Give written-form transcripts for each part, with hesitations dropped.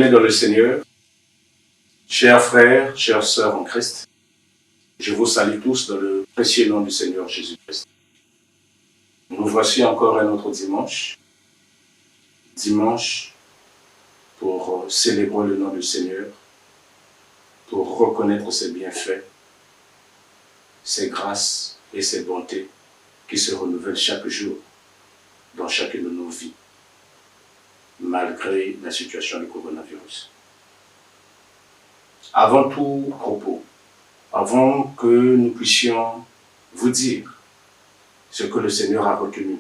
Bien-aimés dans le Seigneur, chers frères, chères sœurs en Christ, je vous salue tous dans le précieux nom du Seigneur Jésus-Christ. Nous voici encore un autre dimanche pour célébrer le nom du Seigneur, pour reconnaître ses bienfaits, ses grâces et ses bontés qui se renouvellent chaque jour dans chacune de nos vies, malgré la situation du coronavirus. Avant tout propos, avant que nous puissions vous dire ce que le Seigneur a retenu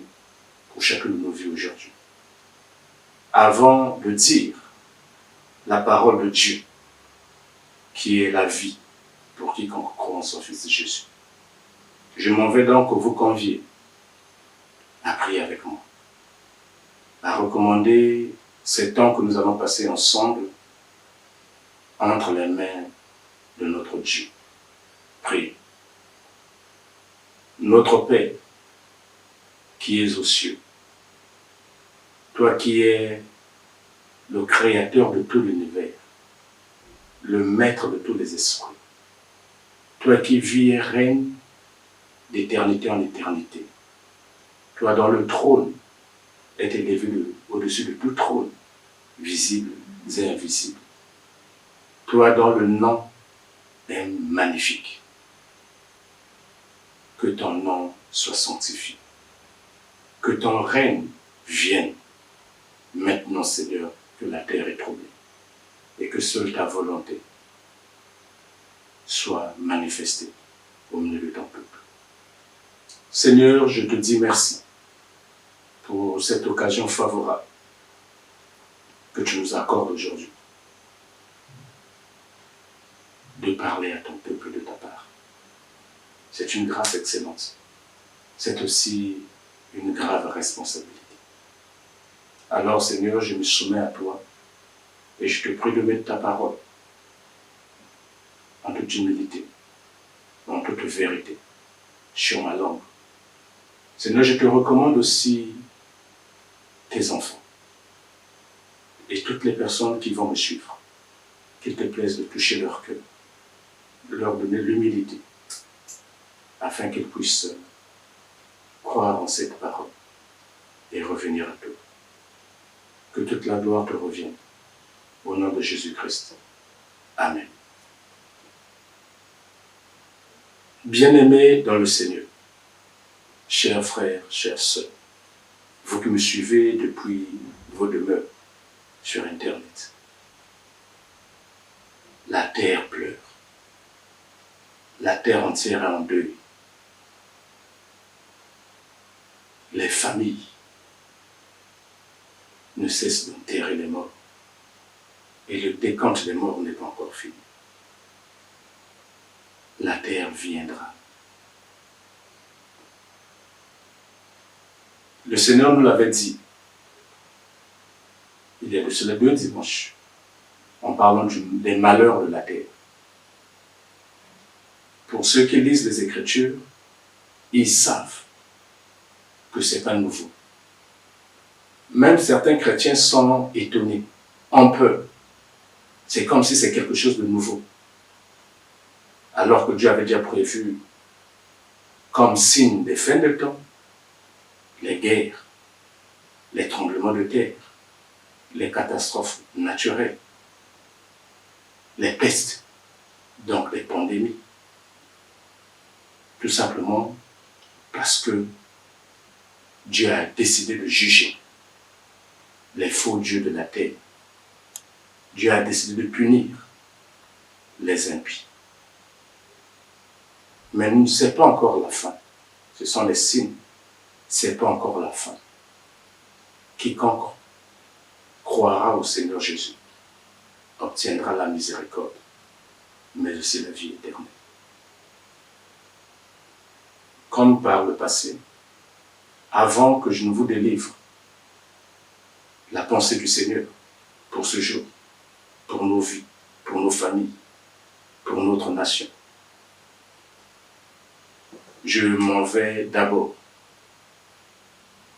pour chacune de nos vies aujourd'hui, avant de dire la parole de Dieu, qui est la vie pour quiconque croit en son Fils Jésus, je m'en vais donc vous convier à prier avec moi, à recommander ces temps que nous allons passer ensemble entre les mains de notre Dieu. Priez. Notre Père, qui es aux cieux, toi qui es le créateur de tout l'univers, le maître de tous les esprits, toi qui vis et règnes d'éternité en éternité, toi dont le trône est élevé au-dessus de tout trône, visible et invisible, toi dont le nom est magnifique, que ton nom soit sanctifié, que ton règne vienne maintenant, Seigneur, que la terre est troublée et que seule ta volonté soit manifestée au milieu de ton peuple. Seigneur, je te dis merci pour cette occasion favorable que tu nous accordes aujourd'hui de parler à ton peuple de ta part. C'est une grâce excellente. C'est aussi une grave responsabilité. Alors, Seigneur, je me soumets à toi et je te prie de mettre ta parole en toute humilité, en toute vérité, sur ma langue. Seigneur, je te recommande aussi tes enfants et toutes les personnes qui vont me suivre. Qu'il te plaise de toucher leur cœur, de leur donner l'humilité, afin qu'ils puissent croire en cette parole et revenir à toi. Que toute la gloire te revienne. Au nom de Jésus-Christ. Amen. Bien-aimés dans le Seigneur, chers frères, chères sœurs, vous qui me suivez depuis vos demeures sur Internet, la terre pleure. La terre entière est en deuil. Les familles ne cessent d'enterrer les morts. Et le décompte des morts n'est pas encore fini. La terre viendra. Le Seigneur nous l'avait dit, il y a de cela 2 dimanches, en parlant des malheurs de la terre. Pour ceux qui lisent les Écritures, ils savent que ce n'est pas nouveau. Même certains chrétiens sont étonnés, ont peur. C'est comme si c'est quelque chose de nouveau. Alors que Dieu avait déjà prévu, comme signe des fins de temps, les guerres, les tremblements de terre, les catastrophes naturelles, les pestes, donc les pandémies. Tout simplement parce que Dieu a décidé de juger les faux dieux de la terre. Dieu a décidé de punir les impies. Mais ce n'est pas encore la fin. Ce sont les signes. Ce n'est pas encore la fin. Quiconque croira au Seigneur Jésus obtiendra la miséricorde, mais aussi la vie éternelle. Comme par le passé, avant que je ne vous délivre la pensée du Seigneur pour ce jour, pour nos vies, pour nos familles, pour notre nation, je m'en vais d'abord.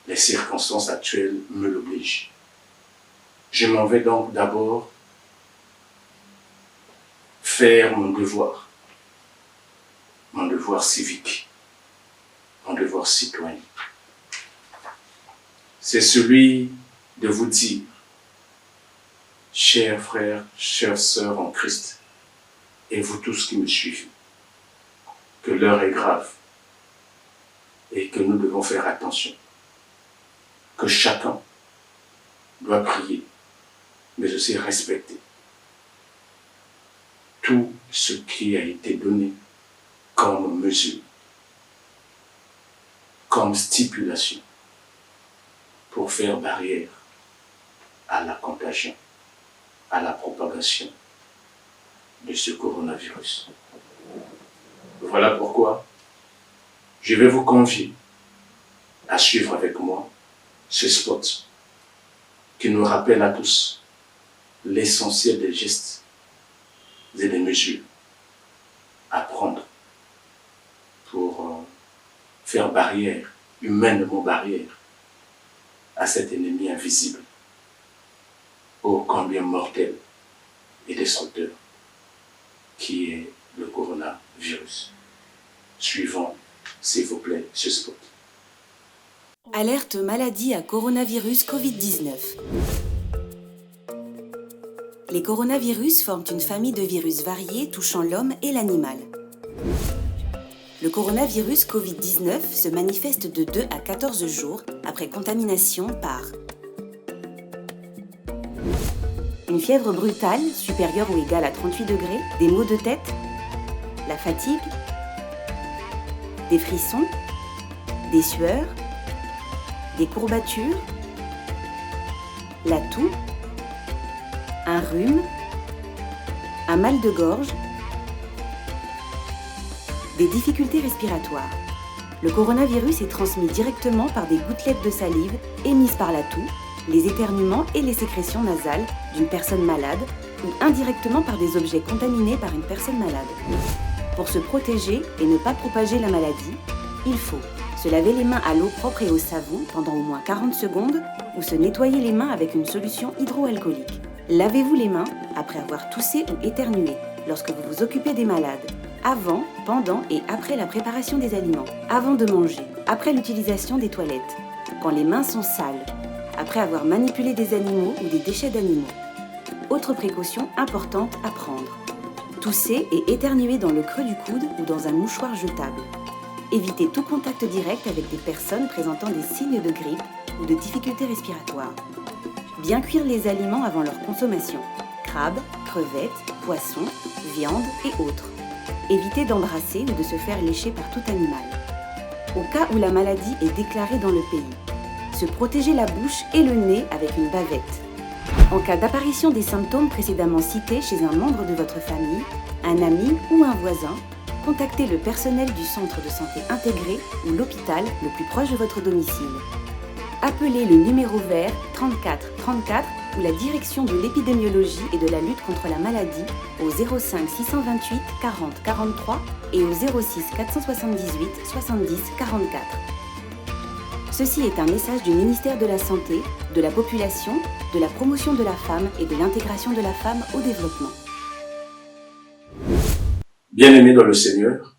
Les circonstances actuelles me l'obligent. Je m'en vais donc d'abord faire mon devoir civique, mon devoir citoyen. C'est celui de vous dire, chers frères, chères sœurs en Christ, et vous tous qui me suivez, que l'heure est grave et que nous devons faire attention, que chacun doit prier, mais aussi respecter tout ce qui a été donné comme mesure, comme stipulation pour faire barrière à la contagion, à la propagation de ce coronavirus. Voilà pourquoi je vais vous convier à suivre avec moi ce spot qui nous rappelle à tous l'essentiel des gestes et des mesures à prendre pour faire barrière, humainement barrière, à cet ennemi invisible, ô combien mortel et destructeur qui est le coronavirus. Suivons, s'il vous plaît, ce spot. Alerte maladie à coronavirus Covid-19. Les coronavirus forment une famille de virus variés touchant l'homme et l'animal. Le coronavirus Covid-19 se manifeste de 2 à 14 jours après contamination par une fièvre brutale supérieure ou égale à 38 degrés, des maux de tête, la fatigue, des frissons, des sueurs, des courbatures, la toux, un rhume, un mal de gorge, des difficultés respiratoires. Le coronavirus est transmis directement par des gouttelettes de salive émises par la toux, les éternuements et les sécrétions nasales d'une personne malade ou indirectement par des objets contaminés par une personne malade. Pour se protéger et ne pas propager la maladie, il faut se laver les mains à l'eau propre et au savon pendant au moins 40 secondes ou se nettoyer les mains avec une solution hydroalcoolique. Lavez-vous les mains après avoir toussé ou éternué lorsque vous vous occupez des malades, avant, pendant et après la préparation des aliments, avant de manger, après l'utilisation des toilettes, quand les mains sont sales, après avoir manipulé des animaux ou des déchets d'animaux. Autre précaution importante à prendre. Tousser et éternuer dans le creux du coude ou dans un mouchoir jetable. Évitez tout contact direct avec des personnes présentant des signes de grippe ou de difficultés respiratoires. Bien cuire les aliments avant leur consommation. Crabes, crevettes, poissons, viande et autres. Évitez d'embrasser ou de se faire lécher par tout animal. Au cas où la maladie est déclarée dans le pays, se protéger la bouche et le nez avec une bavette. En cas d'apparition des symptômes précédemment cités chez un membre de votre famille, un ami ou un voisin, contactez le personnel du centre de santé intégré ou l'hôpital le plus proche de votre domicile. Appelez le numéro vert 34 34 ou la direction de l'épidémiologie et de la lutte contre la maladie au 05 628 40 43 et au 06 478 70 44. Ceci est un message du ministère de la Santé, de la Population, de la Promotion de la Femme et de l'Intégration de la Femme au Développement. Bien-aimés dans le Seigneur,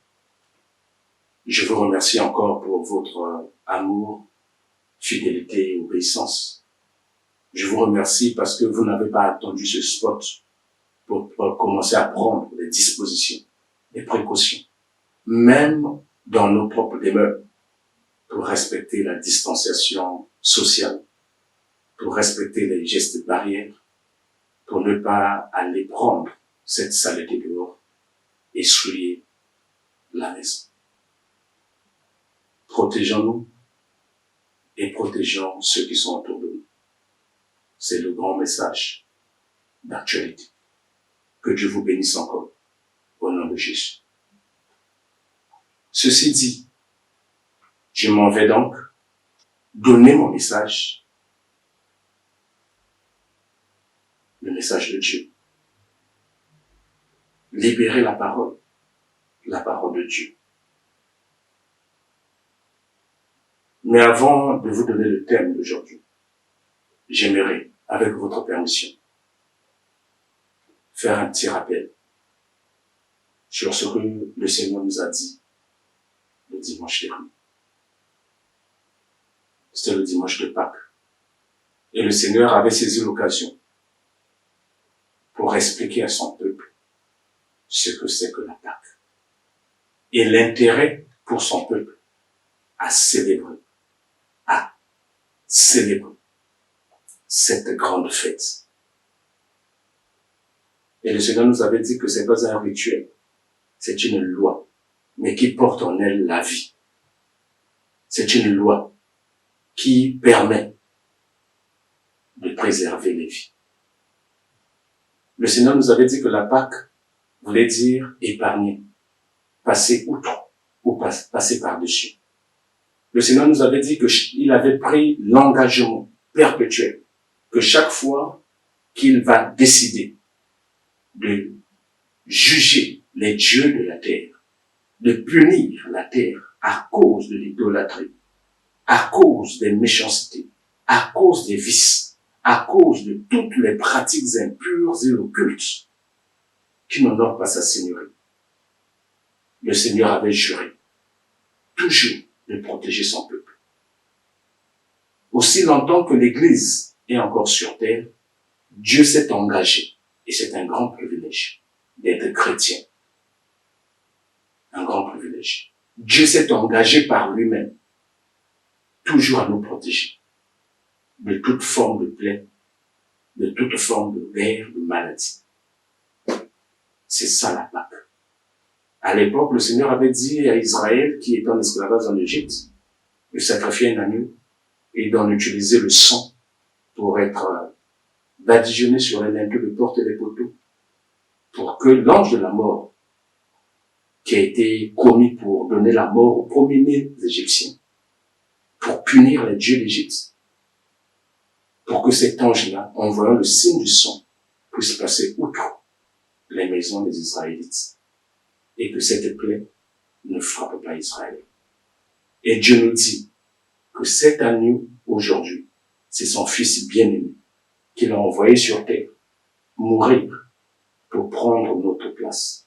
je vous remercie encore pour votre amour, fidélité et obéissance. Je vous remercie parce que vous n'avez pas attendu ce spot pour commencer à prendre des dispositions, des précautions, même dans nos propres demeures, pour respecter la distanciation sociale, pour respecter les gestes barrières, pour ne pas aller prendre cette saleté dehors et souiller la maison. Protégeons-nous et protégeons ceux qui sont autour de nous. C'est le grand message d'actualité. Que Dieu vous bénisse encore, au nom de Jésus. Ceci dit, je m'en vais donc donner mon message, le message de Dieu. Libérer la parole de Dieu. Mais avant de vous donner le thème d'aujourd'hui, j'aimerais, avec votre permission, faire un petit rappel sur ce que le Seigneur nous a dit le dimanche dernier. C'était le dimanche de Pâques. Et le Seigneur avait saisi l'occasion pour expliquer à son peuple ce que c'est que la Pâque et l'intérêt pour son peuple à célébrer cette grande fête. Et le Seigneur nous avait dit que c'est pas un rituel, c'est une loi, mais qui porte en elle la vie. C'est une loi qui permet de préserver les vies. Le Seigneur nous avait dit que la Pâque voulait dire épargner, passer outre ou passer par-dessus. Le Seigneur nous avait dit qu'il avait pris l'engagement perpétuel que chaque fois qu'il va décider de juger les dieux de la terre, de punir la terre à cause de l'idolâtrie, à cause des méchancetés, à cause des vices, à cause de toutes les pratiques impures et occultes qui n'honorent pas sa Seigneurie. Le Seigneur avait juré toujours de protéger son peuple. Aussi longtemps que l'Église est encore sur terre, Dieu s'est engagé, et c'est un grand privilège d'être chrétien. Un grand privilège. Dieu s'est engagé par lui-même, toujours à nous protéger de toute forme de plaie, de toute forme de guerre, de maladie. C'est ça la Pâque. À l'époque, le Seigneur avait dit à Israël, qui était en esclavage en Égypte, de sacrifier un agneau et d'en utiliser le sang pour être badigeonné sur les linteaux de porte et les poteaux, pour que l'ange de la mort, qui a été commis pour donner la mort aux premiers-nés Égyptiens, pour punir les dieux d'Égypte, pour que cet ange-là, en voyant le signe du sang, puisse passer outre les maisons des Israélites, et que cette plaie ne frappe pas Israël. Et Dieu nous dit que cet agneau, aujourd'hui, c'est son fils bien-aimé, qu'il a envoyé sur terre, mourir pour prendre notre place.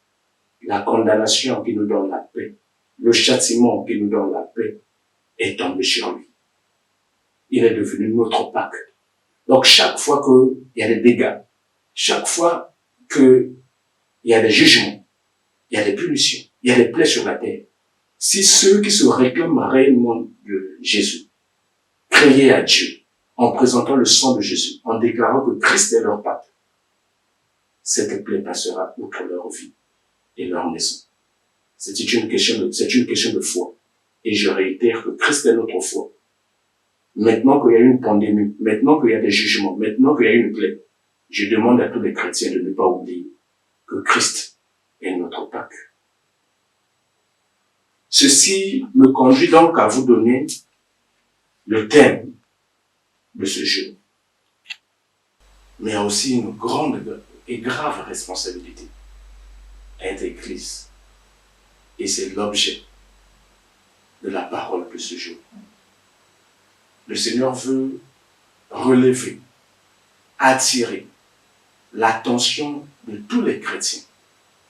La condamnation qui nous donne la paix, le châtiment qui nous donne la paix, est tombé sur lui. Il est devenu notre Pâque. Donc chaque fois qu'il y a des dégâts, chaque fois qu'il y a des jugements, il y a des punitions, il y a des plaies sur la terre, si ceux qui se réclament réellement de Jésus criaient à Dieu en présentant le sang de Jésus, en déclarant que Christ est leur Pâque, cette plaie passera outre leur vie et leur maison. C'est une question de foi. Et je réitère que Christ est notre foi. Maintenant qu'il y a une pandémie, maintenant qu'il y a des jugements, maintenant qu'il y a une plaie, je demande à tous les chrétiens de ne pas oublier que Christ est notre Pâque. Ceci me conduit donc à vous donner le thème de ce jour. Mais il y a aussi une grande et grave responsabilité être Église. Et c'est l'objet de la parole de ce jour. Le Seigneur veut relever, attirer l'attention de tous les chrétiens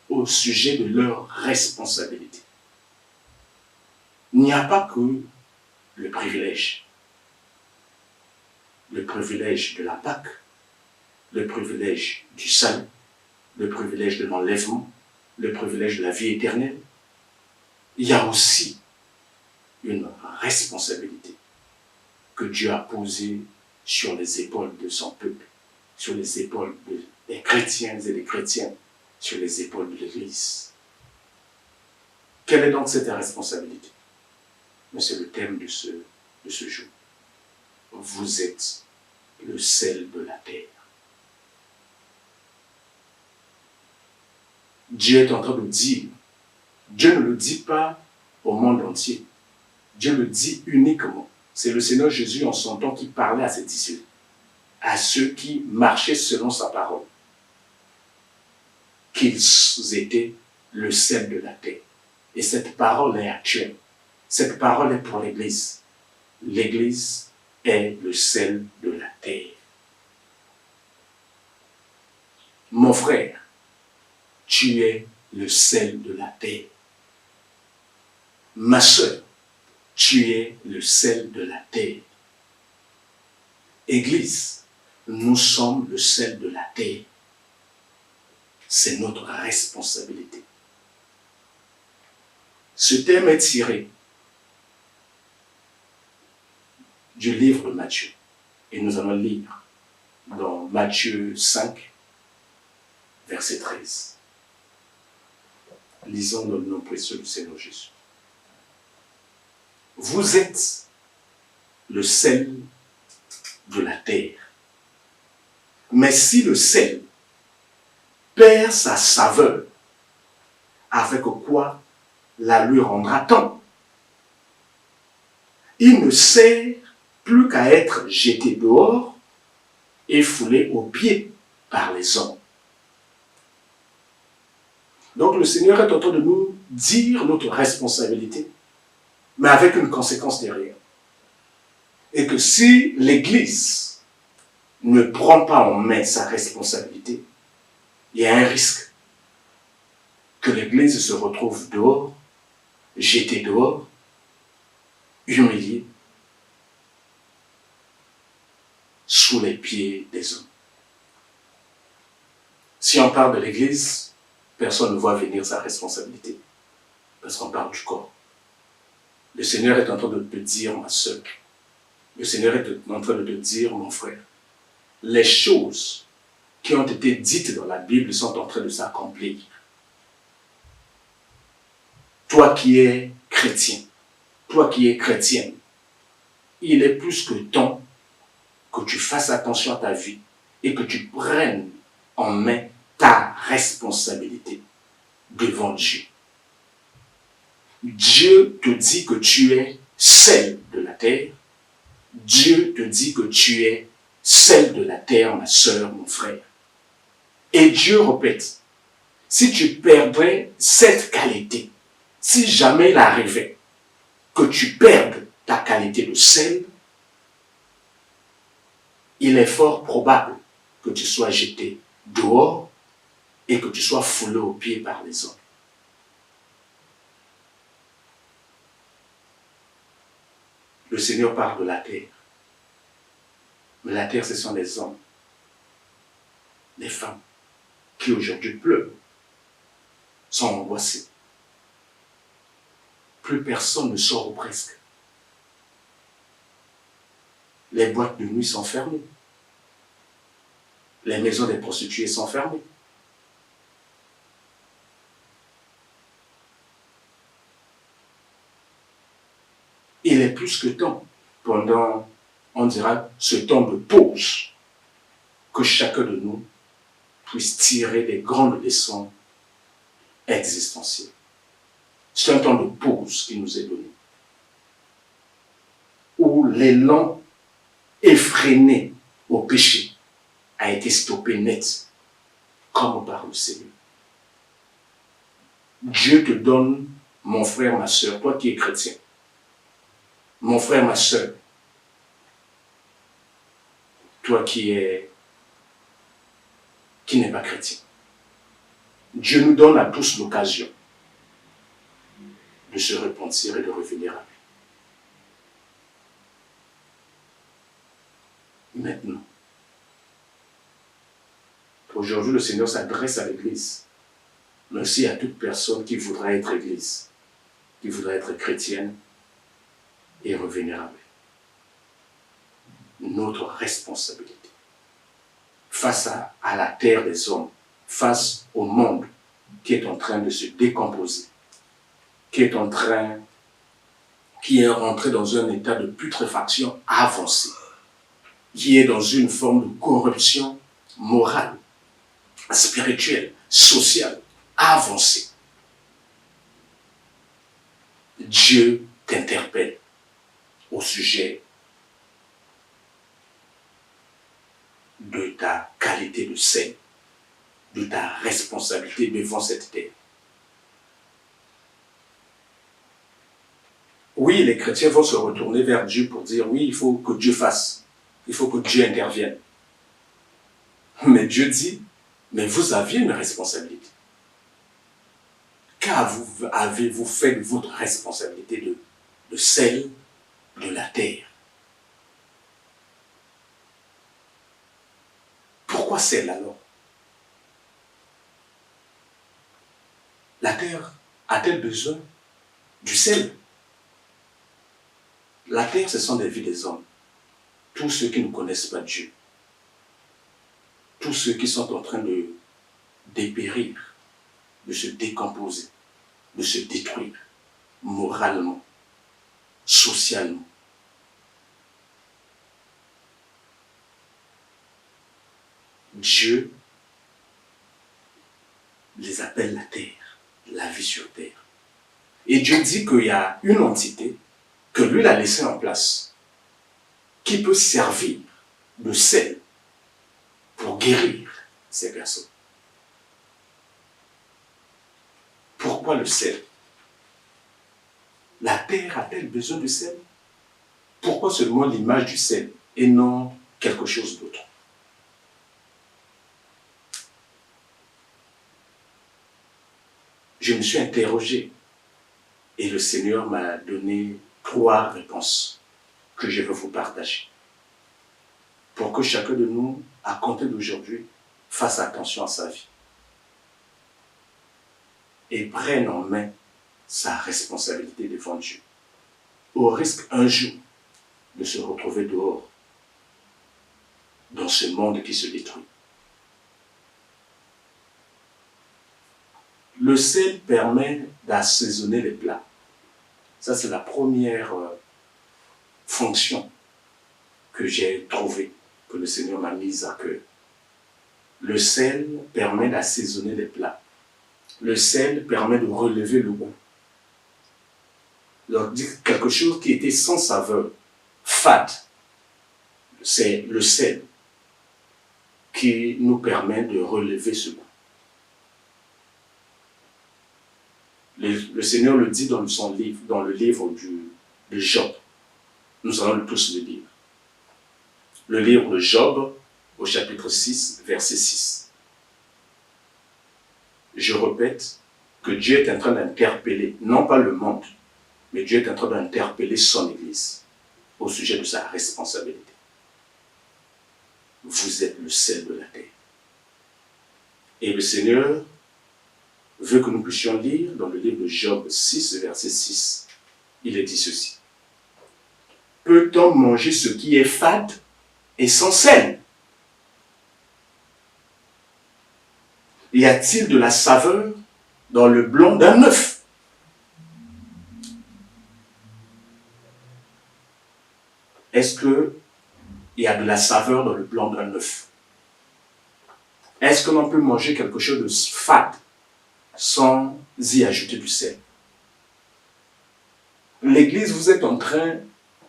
au sujet de leur responsabilité. Il n'y a pas que le privilège de la Pâque, le privilège du salut, le privilège de l'enlèvement, le privilège de la vie éternelle. Il y a aussi une responsabilité que Dieu a posée sur les épaules de son peuple, sur les épaules des chrétiens et des chrétiennes, sur les épaules de l'Église. Quelle est donc cette responsabilité? Mais c'est le thème de ce jour. Vous êtes le sel de la terre. Dieu est en train de dire, Dieu ne le dit pas au monde entier, Dieu le dit uniquement. C'est le Seigneur Jésus en son temps qui parlait à ses disciples, à ceux qui marchaient selon sa parole, qu'ils étaient le sel de la terre. Et cette parole est actuelle. Cette parole est pour l'Église. L'Église est le sel de la terre. Mon frère, tu es le sel de la terre. Ma sœur, tu es le sel de la terre. Église, nous sommes le sel de la terre. C'est notre responsabilité. Ce thème est tiré du livre de Matthieu. Et nous allons lire dans Matthieu 5, verset 13. Lisons dans le nom précieux du Seigneur Jésus. Vous êtes le sel de la terre. Mais si le sel perd sa saveur, avec quoi la lui rendra-t-on? Il ne sert plus qu'à être jeté dehors et foulé aux pieds par les hommes. Donc le Seigneur est en train de nous dire notre responsabilité, mais avec une conséquence derrière. Et que si l'Église ne prend pas en main sa responsabilité, il y a un risque que l'Église se retrouve dehors, jetée dehors, humiliée, sous les pieds des hommes. Si on parle de l'Église, personne ne voit venir sa responsabilité, parce qu'on parle du corps. Le Seigneur est en train de te dire, ma sœur, le Seigneur est en train de te dire, mon frère, les choses qui ont été dites dans la Bible sont en train de s'accomplir. Toi qui es chrétien, toi qui es chrétienne, il est plus que temps que tu fasses attention à ta vie et que tu prennes en main ta responsabilité devant Dieu. Dieu te dit que tu es sel de la terre. Dieu te dit que tu es sel de la terre, ma sœur, mon frère. Et Dieu répète, si tu perdrais cette qualité, si jamais il arrivait que tu perdes ta qualité de sel, il est fort probable que tu sois jeté dehors et que tu sois foulé aux pieds par les hommes. Le Seigneur parle de la terre. Mais la terre, ce sont les hommes, les femmes, qui aujourd'hui pleurent, sont angoissés. Plus personne ne sort ou presque. Les boîtes de nuit sont fermées. Les maisons des prostituées sont fermées. Il est plus que temps, pendant, on dira, ce temps de pause, que chacun de nous puisse tirer des grandes leçons existentielles. C'est un temps de pause qui nous est donné, où l'élan effréné au péché a été stoppé net, comme par le Seigneur. Dieu te donne, mon frère, ma soeur, toi qui es chrétien, mon frère, ma soeur, toi qui n'es pas chrétien. Dieu nous donne à tous l'occasion de se repentir et de revenir à lui. Maintenant, aujourd'hui, le Seigneur s'adresse à l'Église, mais aussi à toute personne qui voudrait être Église, qui voudrait être chrétienne et revenir à lui. Notre responsabilité face à la terre des hommes, face au monde qui est en train de se décomposer, qui est rentré dans un état de putréfaction avancé, qui est dans une forme de corruption morale, spirituelle, sociale, avancée. Dieu t'interpelle au sujet de ta qualité de sel, de ta responsabilité devant cette terre. Oui, les chrétiens vont se retourner vers Dieu pour dire, oui, il faut que Dieu fasse, il faut que Dieu intervienne. Mais Dieu dit, mais vous aviez une responsabilité. qu'avez-vous fait de votre responsabilité de celle de la terre? Pourquoi sel alors? La terre a-t-elle besoin du sel? La terre, ce sont des vies des hommes. Tous ceux qui ne connaissent pas Dieu. Tous ceux qui sont en train de dépérir, de se décomposer, de se détruire moralement, socialement. Dieu les appelle la terre, la vie sur terre. Et Dieu dit qu'il y a une entité que lui a laissée en place, qui peut servir de sel pour guérir ces personnes. Pourquoi le sel? La terre a-t-elle besoin de sel? Pourquoi seulement l'image du sel et non quelque chose d'autre? Je me suis interrogé et le Seigneur m'a donné 3 réponses que je veux vous partager pour que chacun de nous, à compter d'aujourd'hui, fasse attention à sa vie et prenne en main sa responsabilité devant Dieu, au risque un jour de se retrouver dehors, dans ce monde qui se détruit. Le sel permet d'assaisonner les plats. Ça, c'est la première fonction que j'ai trouvée, que le Seigneur m'a mise à cœur. Le sel permet d'assaisonner les plats. Le sel permet de relever le goût. Donc, quelque chose qui était sans saveur, fade, c'est le sel qui nous permet de relever ce goût. Le Seigneur le dit dans son livre, dans le livre de Job. Nous allons tous le lire. Le livre de Job, au chapitre 6, verset 6. Je répète que Dieu est en train d'interpeller, non pas le monde, mais Dieu est en train d'interpeller son Église au sujet de sa responsabilité. Vous êtes le sel de la terre. Et le Seigneur veut que nous puissions lire dans le livre de Job 6, verset 6. Il est dit ceci. Peut-on manger ce qui est fade et sans sel? Y a-t-il de la saveur dans le blanc d'un œuf? Est-ce qu'il y a de la saveur dans le blanc d'un œuf? Est-ce que l'on peut manger quelque chose de fade sans y ajouter du sel? L'Église, vous êtes en train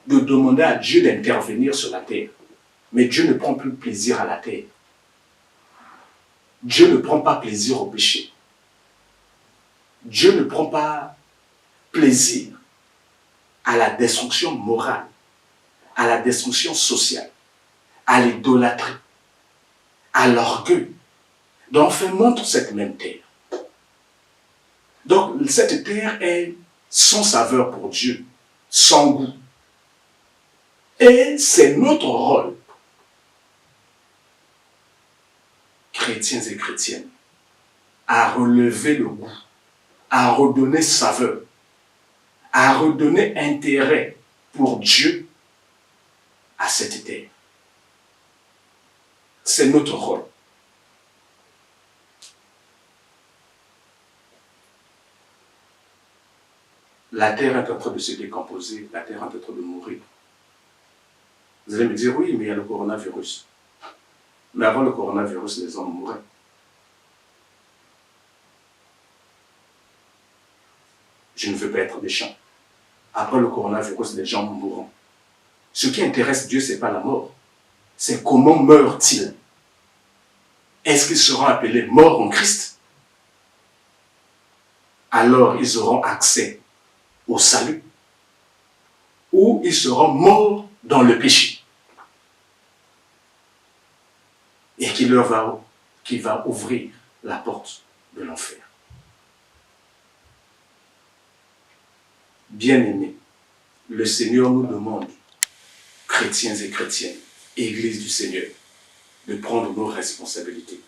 de demander à Dieu d'intervenir sur la terre. Mais Dieu ne prend plus plaisir à la terre. Dieu ne prend pas plaisir au péché. Dieu ne prend pas plaisir à la destruction morale, à la destruction sociale, à l'idolâtrie, à l'orgueil. Donc, on montre cette même terre. Donc, cette terre est sans saveur pour Dieu, sans goût. Et c'est notre rôle, chrétiens et chrétiennes, à relever le goût, à redonner saveur, à redonner intérêt pour Dieu à cette terre. C'est notre rôle. La terre est en train de se décomposer, la terre est en train de mourir. Vous allez me dire, oui, mais il y a le coronavirus. Mais avant le coronavirus, les hommes mouraient. Je ne veux pas être méchant. Après le coronavirus, les gens mourront. Ce qui intéresse Dieu, ce n'est pas la mort. C'est comment meurent-ils? Est-ce qu'ils seront appelés morts en Christ? Alors ils auront accès au salut. Ou ils seront morts dans le péché. Et qui va ouvrir la porte de l'enfer. Bien-aimés, le Seigneur nous demande, chrétiens et chrétiennes, Église du Seigneur, de prendre nos responsabilités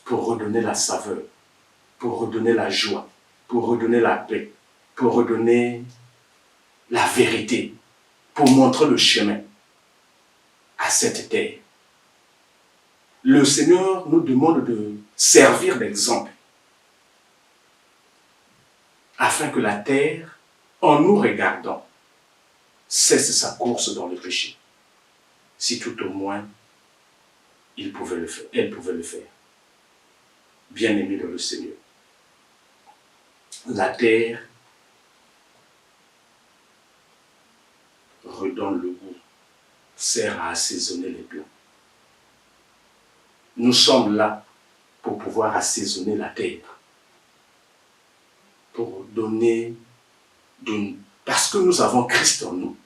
pour redonner la saveur, pour redonner la joie, pour redonner la paix, pour redonner la vérité, pour montrer le chemin à cette terre. Le Seigneur nous demande de servir d'exemple afin que la terre, en nous regardant, cesse sa course dans le péché. Si tout au moins, il pouvait le faire, elle pouvait le faire. Bien-aimés dans le Seigneur, la terre redonne le goût, sert à assaisonner les plats. Nous sommes là pour pouvoir assaisonner la terre, pour donner, parce que nous avons Christ en nous,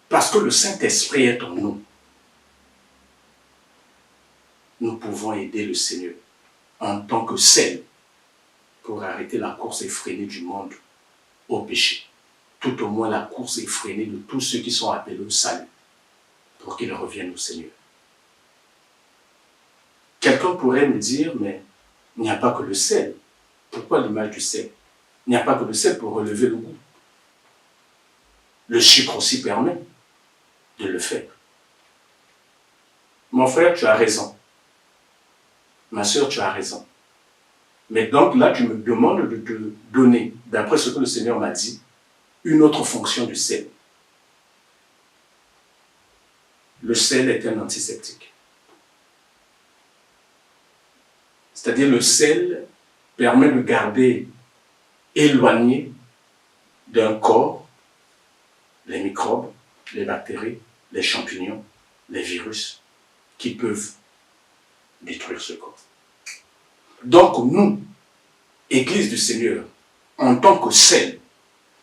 parce que le Saint-Esprit est en nous, nous pouvons aider le Seigneur en tant que sel pour arrêter la course effrénée du monde au péché. Tout au moins la course effrénée de tous ceux qui sont appelés au salut, pour qu'ils reviennent au Seigneur. Quelqu'un pourrait me dire, mais il n'y a pas que le sel. Pourquoi l'image du sel? Il n'y a pas que le sel pour relever le goût. Le sucre aussi permet de le faire. Mon frère, tu as raison. Ma soeur, tu as raison. Mais donc là, tu me demandes de te donner, d'après ce que le Seigneur m'a dit, une autre fonction du sel. Le sel est un antiseptique. C'est-à-dire le sel permet de garder éloigné d'un corps les microbes, les bactéries, les champignons, les virus qui peuvent détruire ce corps. Donc nous, Église du Seigneur, en tant que sel,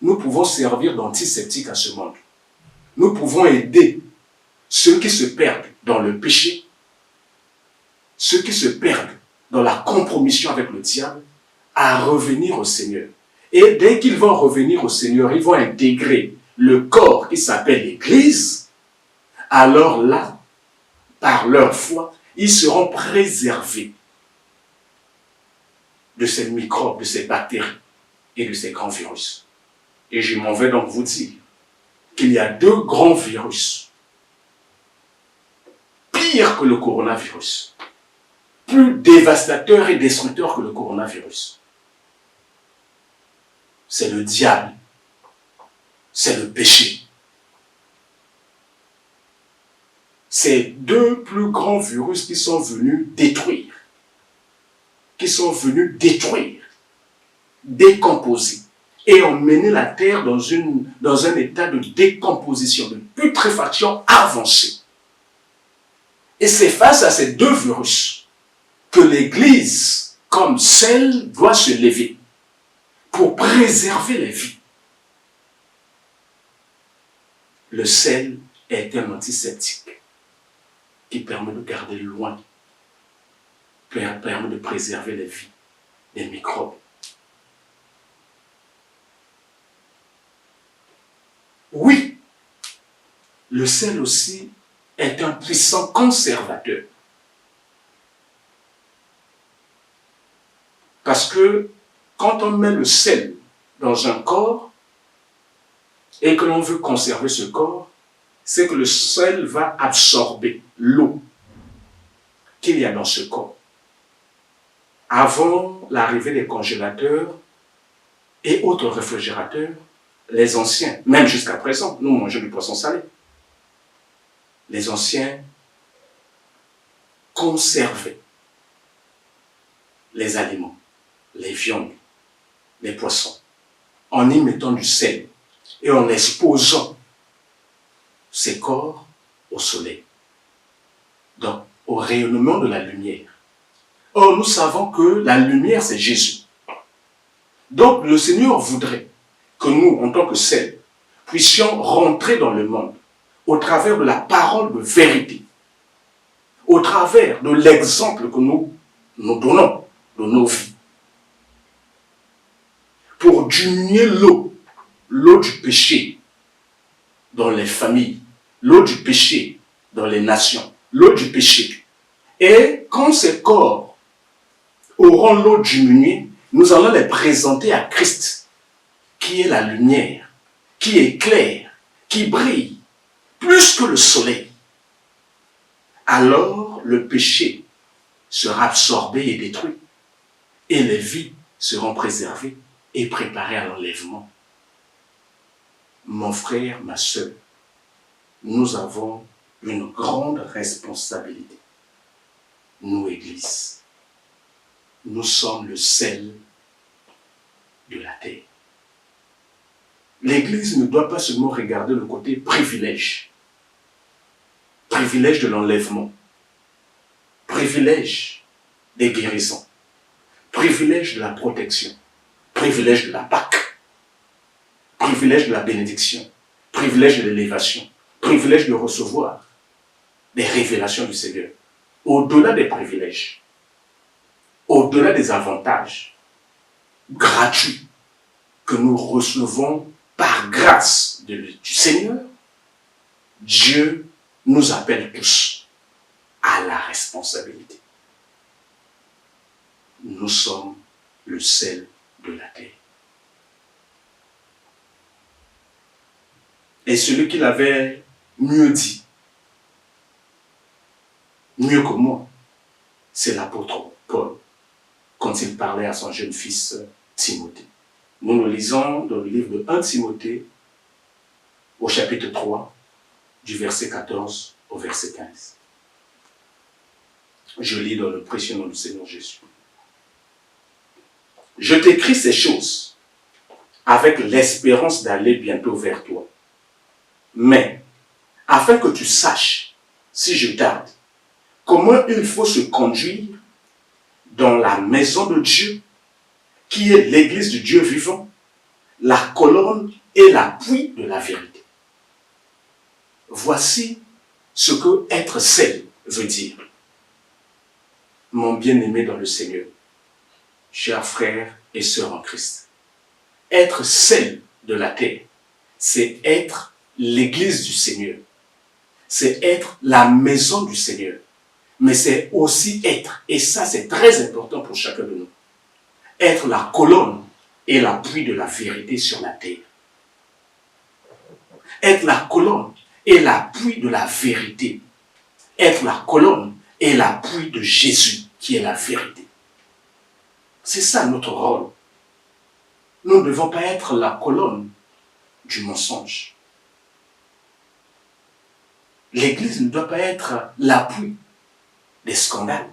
nous pouvons servir d'antiseptique à ce monde. Nous pouvons aider ceux qui se perdent dans le péché, ceux qui se perdent dans la compromission avec le diable, à revenir au Seigneur. Et dès qu'ils vont revenir au Seigneur, ils vont intégrer le corps qui s'appelle l'Église. Alors là, par leur foi, ils seront préservés de ces microbes, de ces bactéries et de ces grands virus. Et je m'en vais donc vous dire qu'il y a deux grands virus, pires que le coronavirus, plus dévastateurs et destructeurs que le coronavirus. C'est le diable, c'est le péché. Ces deux plus grands virus qui sont venus détruire, décomposer et emmener la terre dans un état de décomposition, de putréfaction avancée. Et c'est face à ces deux virus que l'Église, comme celle, doit se lever pour préserver les vies. Le sel est un antiseptique qui permet de garder loin, permet de préserver les vies des microbes. Oui, le sel aussi est un puissant conservateur. Parce que quand on met le sel dans un corps et que l'on veut conserver ce corps, c'est que le sel va absorber l'eau qu'il y a dans ce corps. Avant l'arrivée des congélateurs et autres réfrigérateurs, les anciens, même jusqu'à présent, nous mangeons du poisson salé. Les anciens conservaient les aliments, les viandes, les poissons, en y mettant du sel et en exposant ces corps au soleil, donc au rayonnement de la lumière. Or, nous savons que la lumière, c'est Jésus. Donc, le Seigneur voudrait que nous, en tant que sel, puissions rentrer dans le monde au travers de la parole de vérité, au travers de l'exemple que nous donnons de nos vies, pour diminuer l'eau l'eau du péché dans les familles, l'eau du péché dans les nations, l'eau du péché. Et quand ces corps auront l'eau diminuée, nous allons les présenter à Christ, qui est la lumière, qui éclaire, qui brille, plus que le soleil. Alors le péché sera absorbé et détruit, et les vies seront préservées et préparées à l'enlèvement. Mon frère, ma sœur, nous avons une grande responsabilité. Nous, Église, nous sommes le sel de la terre. L'Église ne doit pas seulement regarder le côté privilège. Privilège de l'enlèvement. Privilège des guérisons. Privilège de la protection. Privilège de la Pâque. Privilège de la bénédiction. Privilège de l'élévation. Privilège de recevoir des révélations du Seigneur. Au-delà des privilèges, au-delà des avantages gratuits que nous recevons par grâce du Seigneur, Dieu nous appelle tous à la responsabilité. Nous sommes le sel de la terre. Et celui qui l'avait mieux dit, mieux que moi, c'est l'apôtre Paul, quand il parlait à son jeune fils Timothée. Nous le lisons dans le livre de 1 Timothée, au chapitre 3, du verset 14 au verset 15. Je lis dans le précieux nom du Seigneur Jésus. Je t'écris ces choses avec l'espérance d'aller bientôt vers toi. Mais, afin que tu saches, si je tarde, comment il faut se conduire dans la maison de Dieu, qui est l'église du Dieu vivant, la colonne et l'appui de la vérité. Voici ce que être sel veut dire. Mon bien-aimé dans le Seigneur, chers frères et sœurs en Christ, être sel de la terre, c'est être l'église du Seigneur. C'est être la maison du Seigneur. Mais c'est aussi être, et ça c'est très important pour chacun de nous, être la colonne et l'appui de la vérité sur la terre. Être la colonne et l'appui de la vérité. Être la colonne et l'appui de Jésus, qui est la vérité. C'est ça notre rôle. Nous ne devons pas être la colonne du mensonge. L'Église ne doit pas être l'appui des scandales.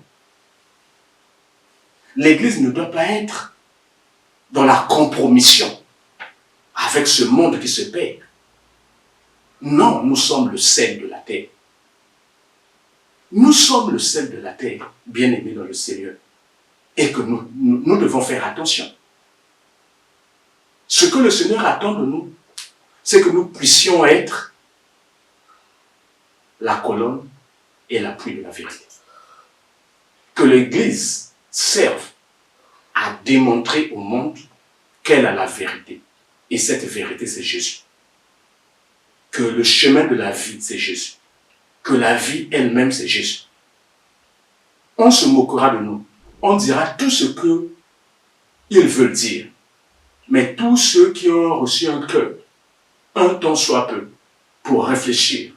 L'Église ne doit pas être dans la compromission avec ce monde qui se perd. Non, nous sommes le sel de la terre. Nous sommes le sel de la terre, bien-aimés dans le Seigneur. Et que nous devons faire attention. Ce que le Seigneur attend de nous, c'est que nous puissions être la colonne et l'appui de la vérité. Que l'Église serve à démontrer au monde qu'elle a la vérité. Et cette vérité, c'est Jésus. Que le chemin de la vie, c'est Jésus. Que la vie elle-même, c'est Jésus. On se moquera de nous. On dira tout ce qu'ils veulent dire. Mais tous ceux qui ont reçu un cœur, un temps soit peu, pour réfléchir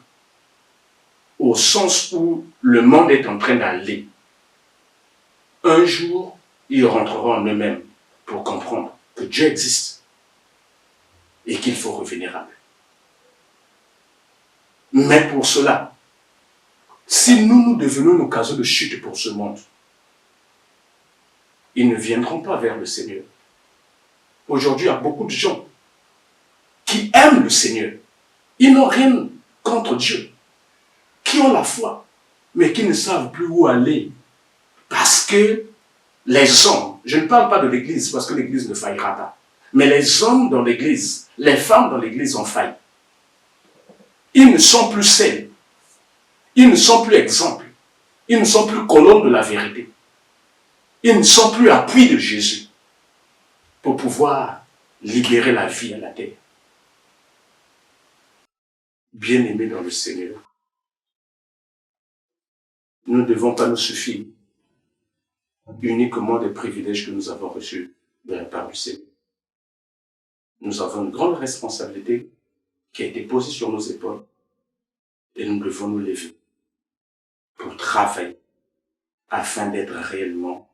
au sens où le monde est en train d'aller, un jour, ils rentreront en eux-mêmes pour comprendre que Dieu existe et qu'il faut revenir à lui. Mais pour cela, si nous devenons une occasion de chute pour ce monde, ils ne viendront pas vers le Seigneur. Aujourd'hui, il y a beaucoup de gens qui aiment le Seigneur. Ils n'ont rien contre Dieu, qui ont la foi, mais qui ne savent plus où aller. Parce que les hommes, je ne parle pas de l'Église parce que l'Église ne faillira pas, mais les hommes dans l'Église, les femmes dans l'Église ont failli. Ils ne sont plus sels, ils ne sont plus exemples, ils ne sont plus colonnes de la vérité, ils ne sont plus appui de Jésus pour pouvoir libérer la vie à la terre. Bien-aimés dans le Seigneur, nous ne devons pas nous suffire uniquement des privilèges que nous avons reçus de la part du Seigneur. Nous avons une grande responsabilité qui a été posée sur nos épaules et nous devons nous lever pour travailler afin d'être réellement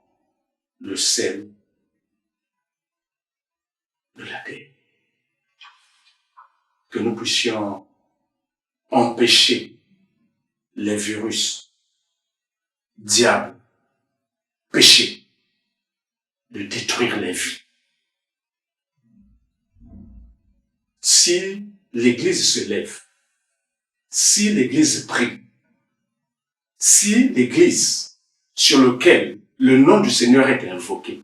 le sel de la terre. Que nous puissions empêcher les virus, diables, péchés de détruire les vies. Si l'Église se lève, si l'Église prie, si l'Église sur laquelle le nom du Seigneur est invoqué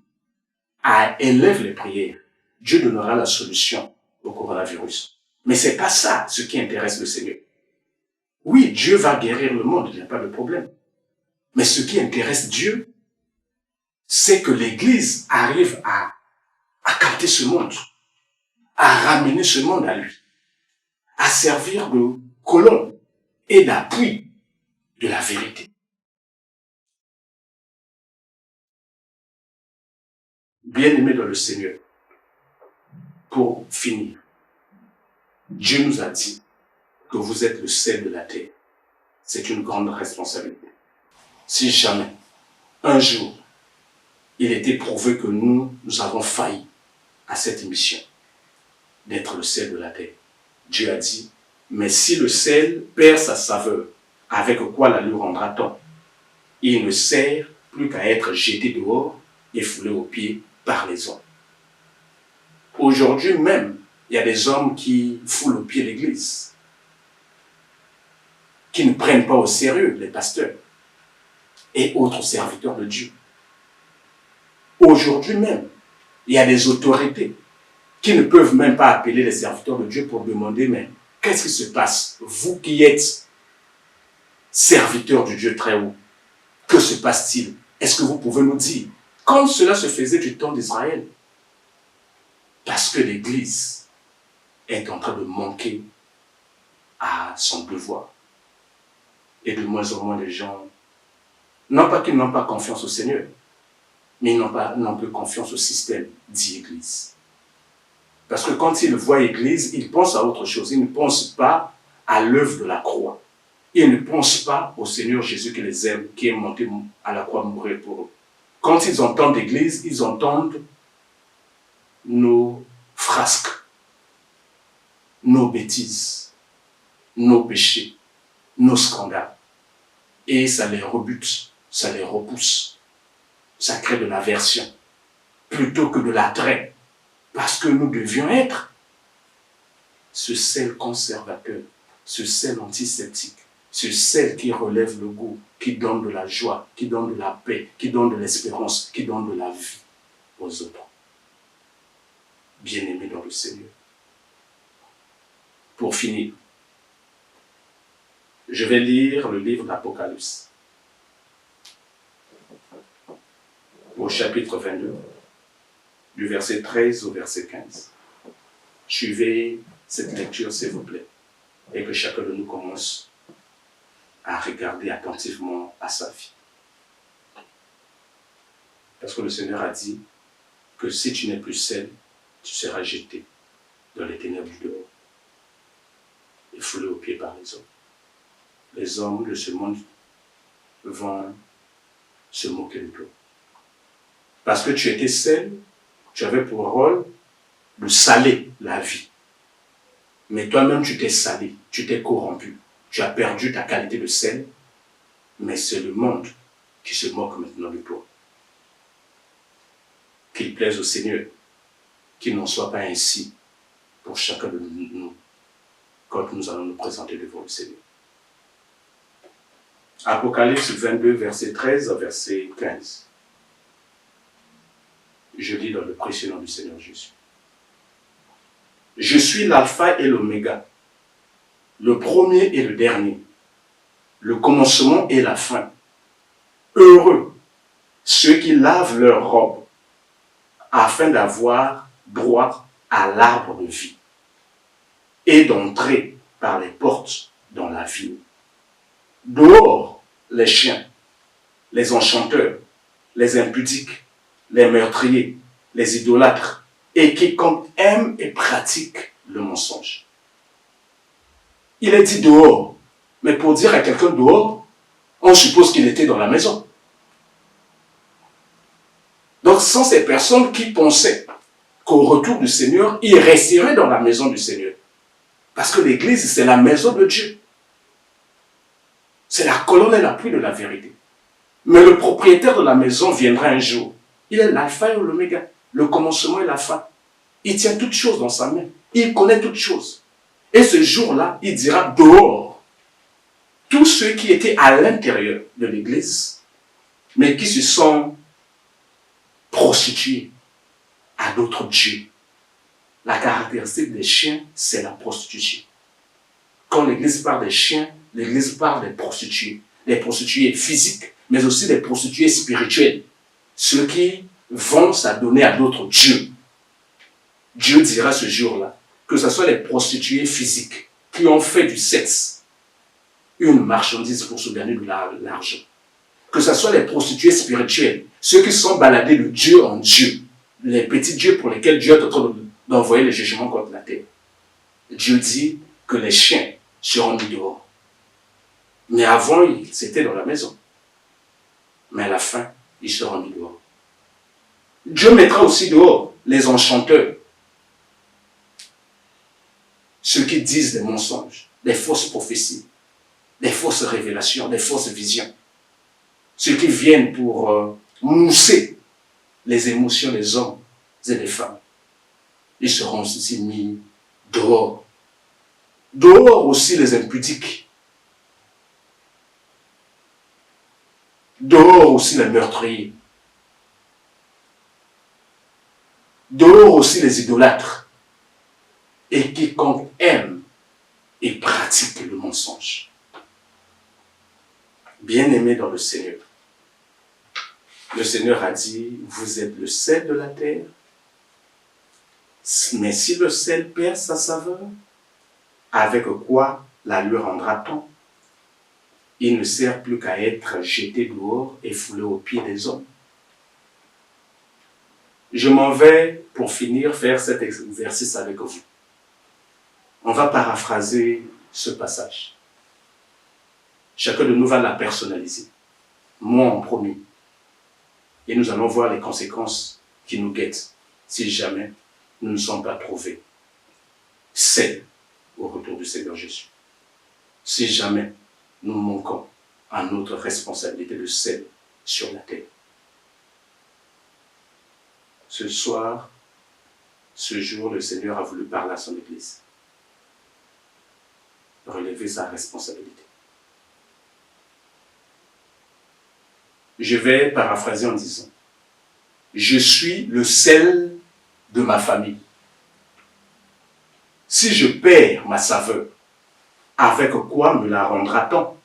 élève les prières, Dieu donnera la solution au coronavirus. Mais c'est pas ça ce qui intéresse le Seigneur. Oui, Dieu va guérir le monde, il n'y a pas de problème. Mais ce qui intéresse Dieu, c'est que l'Église arrive à capter ce monde, à ramener ce monde à lui, à servir de colonne et d'appui de la vérité. Bien-aimés dans le Seigneur, pour finir, Dieu nous a dit que vous êtes le sel de la terre. C'est une grande responsabilité. Si jamais, un jour, il était prouvé que nous avons failli à cette mission d'être le sel de la terre, Dieu a dit, mais si le sel perd sa saveur, avec quoi la lui rendra-t-on? Il ne sert plus qu'à être jeté dehors et foulé aux pieds par les hommes. Aujourd'hui même, il y a des hommes qui foulent aux pieds l'Église, qui ne prennent pas au sérieux les pasteurs et autres serviteurs de Dieu. Aujourd'hui même, il y a des autorités qui ne peuvent même pas appeler les serviteurs de Dieu pour demander, mais qu'est-ce qui se passe? Vous qui êtes serviteurs du Dieu très haut, que se passe-t-il? Est-ce que vous pouvez nous dire? Comme cela se faisait du temps d'Israël. Parce que l'Église est en train de manquer à son devoir. Et de moins en moins de gens, non pas qu'ils n'ont pas confiance au Seigneur, mais ils n'ont plus confiance au système dit Église. Parce que quand ils voient Église, ils pensent à autre chose. Ils ne pensent pas à l'œuvre de la croix. Ils ne pensent pas au Seigneur Jésus qui les aime, qui est monté à la croix mourir pour eux. Quand ils entendent l'Église, ils entendent nos frasques, nos bêtises, nos péchés, nos scandales. Et ça les rebute, ça les repousse. Ça crée de l'aversion plutôt que de l'attrait. Parce que nous devions être ce sel conservateur, ce sel antiseptique, ce sel qui relève le goût, qui donne de la joie, qui donne de la paix, qui donne de l'espérance, qui donne de la vie aux autres. Bien-aimés dans le Seigneur. Pour finir, je vais lire le livre d'Apocalypse, au chapitre 22, du verset 13 au verset 15. Suivez cette lecture, s'il vous plaît, et que chacun de nous commence à regarder attentivement à sa vie. Parce que le Seigneur a dit que si tu n'es plus sel, tu seras jeté dans les ténèbres du dehors et foulé aux pieds par les hommes. Les hommes de ce monde vont se moquer de toi. Parce que tu étais sel, tu avais pour rôle de saler la vie. Mais toi-même, tu t'es salé, tu t'es corrompu, tu as perdu ta qualité de sel, mais c'est le monde qui se moque maintenant de toi. Qu'il plaise au Seigneur, qu'il n'en soit pas ainsi pour chacun de nous quand nous allons nous présenter devant le Seigneur. Apocalypse 22, verset 13 à verset 15. Je lis dans le précieux nom du Seigneur Jésus. Je suis l'alpha et l'oméga, le premier et le dernier, le commencement et la fin. Heureux ceux qui lavent leurs robes, afin d'avoir droit à l'arbre de vie et d'entrer par les portes dans la ville. Dehors, les chiens, les enchanteurs, les impudiques, les meurtriers, les idolâtres, et quiconque aime et pratique le mensonge. Il est dit dehors, mais pour dire à quelqu'un dehors, on suppose qu'il était dans la maison. Donc, ce sont ces personnes qui pensaient qu'au retour du Seigneur, ils resteraient dans la maison du Seigneur. Parce que l'Église, c'est la maison de Dieu. C'est la colonne et l'appui de la vérité. Mais le propriétaire de la maison viendra un jour. Il est l'alpha et l'oméga, le commencement et la fin. Il tient toutes choses dans sa main. Il connaît toutes choses. Et ce jour-là, il dira dehors, tous ceux qui étaient à l'intérieur de l'Église, mais qui se sont prostitués à d'autres dieux. La caractéristique des chiens, c'est la prostitution. Quand l'Église parle des chiens, l'Église parle des prostituées physiques, mais aussi des prostituées spirituelles, ceux qui vont s'adonner à d'autres dieux. Dieu dira ce jour-là, que ce soit les prostituées physiques qui ont fait du sexe une marchandise pour se gagner de l'argent, que ce soit les prostituées spirituelles, ceux qui sont baladés de Dieu en Dieu, les petits dieux pour lesquels Dieu est en train d'envoyer les jugements contre la terre. Dieu dit que les chiens seront mis dehors. Mais avant, ils étaient dans la maison. Mais à la fin, ils seront mis dehors. Dieu mettra aussi dehors les enchanteurs, ceux qui disent des mensonges, des fausses prophéties, des fausses révélations, des fausses visions. Ceux qui viennent pour mousser les émotions des hommes et des femmes. Ils seront aussi mis dehors. Dehors aussi les impudiques. Dehors aussi les meurtriers. Dehors aussi les idolâtres. Et quiconque aime et pratique le mensonge. Bien-aimés dans le Seigneur. Le Seigneur a dit, vous êtes le sel de la terre. Mais si le sel perd sa saveur, avec quoi la lui rendra-t-on? Il ne sert plus qu'à être jeté dehors et foulé aux pieds des hommes. Je m'en vais, pour finir, faire cet exercice avec vous. On va paraphraser ce passage. Chacun de nous va la personnaliser. Moi en premier. Et nous allons voir les conséquences qui nous guettent si jamais nous ne sommes pas trouvés sains au retour du Seigneur Jésus. Si jamais nous manquons à notre responsabilité de sel sur la terre. Ce soir, ce jour, le Seigneur a voulu parler à son Église. Relever sa responsabilité. Je vais paraphraser en disant, je suis le sel de ma famille. Si je perds ma saveur, avec quoi me la rendra-t-on?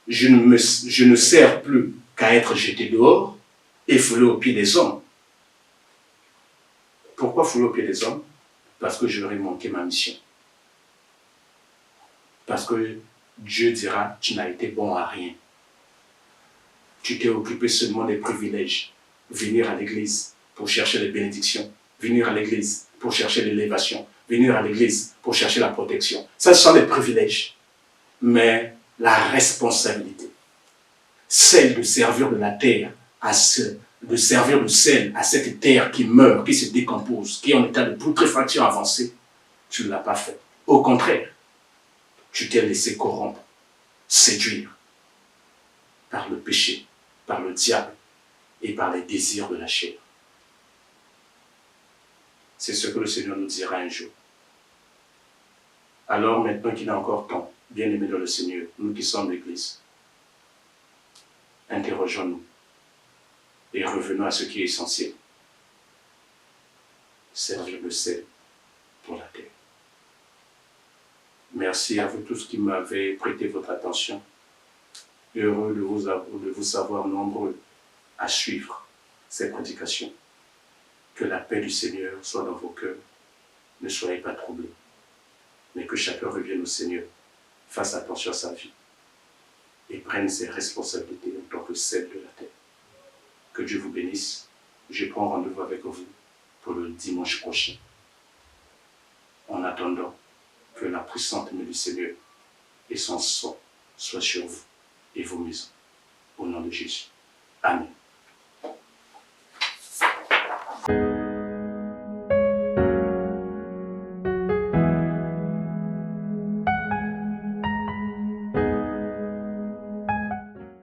Je ne sers plus qu'à être jeté dehors et foulé aux pieds des hommes. Pourquoi foulé aux pieds des hommes? Parce que j'aurais manqué ma mission. Parce que Dieu dira, tu n'as été bon à rien. Tu t'es occupé seulement des privilèges. Venir à l'église pour chercher les bénédictions. Venir à l'église pour chercher l'élévation. Venir à l'église pour chercher la protection. Ça, ce sont des privilèges. Mais la responsabilité, celle de servir de la terre, de servir de sel à cette terre qui meurt, qui se décompose, qui est en état de putréfaction avancée, tu ne l'as pas fait. Au contraire, tu t'es laissé corrompre, séduire par le péché, par le diable et par les désirs de la chair. C'est ce que le Seigneur nous dira un jour. Alors maintenant qu'il est encore temps, bien-aimés dans le Seigneur, nous qui sommes l'Église, interrogeons-nous et revenons à ce qui est essentiel. Servir le sel pour la terre. Merci à vous tous qui m'avez prêté votre attention. Heureux de vous savoir nombreux à suivre ces prédications. Que la paix du Seigneur soit dans vos cœurs. Ne soyez pas troublés. mais que chacun revienne au Seigneur, fasse attention à sa vie et prenne ses responsabilités en tant que celle de la terre. Que Dieu vous bénisse. Je prends rendez-vous avec vous pour le dimanche prochain. En attendant, que la puissante main du Seigneur et son sang soient sur vous et vos maisons. Au nom de Jésus. Amen.